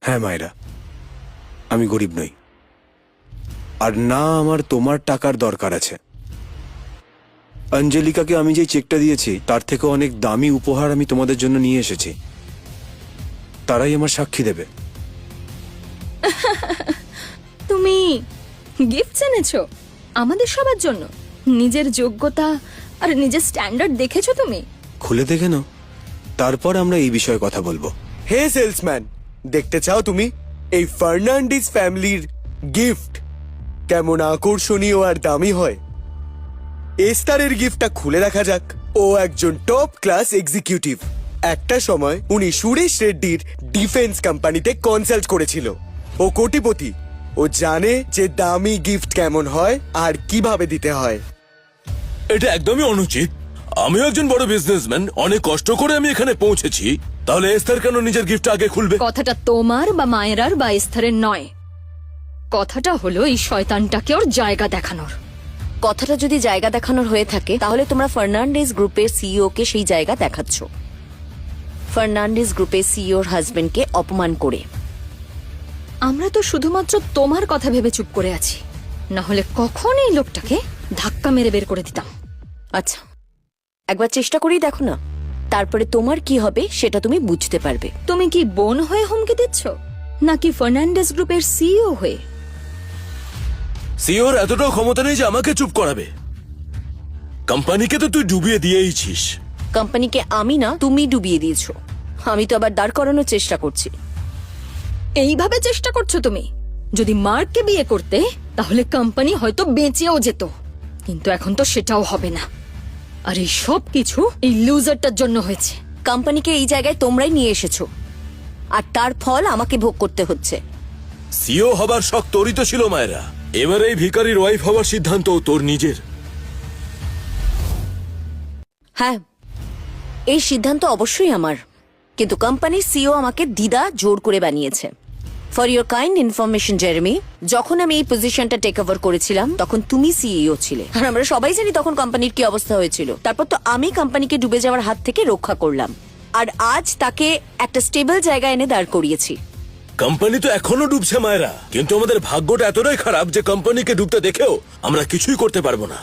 হ্যাঁ মায়েরা, আমি গরিব নই, আর না আমার তোমার টাকার দরকার আছে। অঞ্জলিকাকে আমি যে চেকটা দিয়েছি তার থেকে অনেক দামি উপহার আমি তোমাদের জন্য নিয়ে এসেছি, তারাই আমার সাক্ষী দেবে। তুমি গিফট এনেছো আমাদের সবার জন্য? নিজের যোগ্যতা আর নিজের স্ট্যান্ডার্ড দেখেছো তুমি? খুলে দেখে নাও, তারপর আমরা এই বিষয়ে কথা বলবো। হে সেলসম্যান, দেখতে চাও তুমি এই ফার্নান্ডিস ফ্যামিলির গিফট কেমন আকর্ষণীয় আর দামি হয়? এস্তারের গিফটটা খুলে দেখা যাক। ও একজন টপ ক্লাস এক্সিকিউটিভ। একটা সময় উনি সুরেশ রেড্ডির ডিফেন্স কোম্পানিতে কনসাল্ট করেছিল। ও কোটিপতি। ও জানে যে দামি গিফট কেমন হয় আর কিভাবে দিতে হয়। এটা একদমই অনুচিত। আমিও একজন বড় বিজনেসম্যান, অনেক কষ্ট করে আমি এখানে পৌঁছেছি। তাহলে এস্থার কেন নিজের গিফট আগে খুলবে? কথাটা তোমার বা মায়েরার বা এস্থারের নয়, কথাটা হলো এই শয়তানটাকে ওর জায়গা দেখানোর। কথাটা যদি জায়গা দেখানোর হয়ে থাকে তাহলে তোমরা ফার্নান্ডেজ গ্রুপের সিইও কে সেই জায়গা দেখাচ্ছ, ফার্নান্ডেজ গ্রুপের সিইওর হাজবেন্ডকে অপমান করে। আমরা তো শুধুমাত্র তোমার কথা ভেবে চুপ করে আছি, না হলে কখন এই লোকটাকে ধাক্কা মেরে বের করে দিতাম। আচ্ছা, একবার চেষ্টা করেই দেখো না, তারপরে তোমার কি হবে সেটা তুমি বুঝতে পারবে। তুমি কি বোন হয়ে হুমকি দিচ্ছ, নাকি ফার্নান্ডেজ গ্রুপের সিইও হয়ে? সিওর এতটাও ক্ষমতা নেই যে আমাকে চুপ করাবে। কোম্পানিকে তো তুই ডুবিয়ে দিয়েইছিস। কোম্পানিকে আমি না, তুমি ডুবিয়ে দিয়েছো। আমি তো আবার দাঁড় করানোর চেষ্টা করছি। এইভাবে চেষ্টা করছো তুমি? যদি মার্ককে বিয়ে করতে তাহলে কোম্পানি হয়তো বেঁচেও যেত, কিন্তু এখন তো সেটাও হবে না। আর এই সব কিছু এই লুজারটার জন্য হয়েছে। কোম্পানিকে এই জায়গায় তোমরাই নিয়ে এসেছো, আর তার ফল আমাকে ভোগ করতে হচ্ছে। সিও হবার শখ তোরই তো ছিল মায়েরা। এবার এই ভিখারির ওয়াইফ হওয়ার সিদ্ধান্ত তোর নিজের। হ্যাঁ, এই সিদ্ধান্ত অবশ্যই আমার, কিন্তু কোম্পানির সিইও আমাকে দিদা জোর করে বানিয়েছে। For your kind information Jeremy, যখন আমি এই পজিশনটা টেক ওভার করেছিলাম তখন তুমি সিইও ছিলে, আর আমরা সবাই জানি তখন কোম্পানির কি অবস্থা হয়েছিল। তারপর তো আমি কোম্পানিকে ডুবে যাওয়ার হাত থেকে রক্ষা করলাম, আর আজ তাকে একটা স্টেবল জায়গায় এনে দাঁড় করিয়েছি। কোম্পানি তো এখনো ডুবছে মায়েরা, কিন্তু আমাদের ভাগ্যটা এতটাই খারাপ যে কোম্পানিকে ডুবতে দেখেও আমরা কিছুই করতে পারবো না।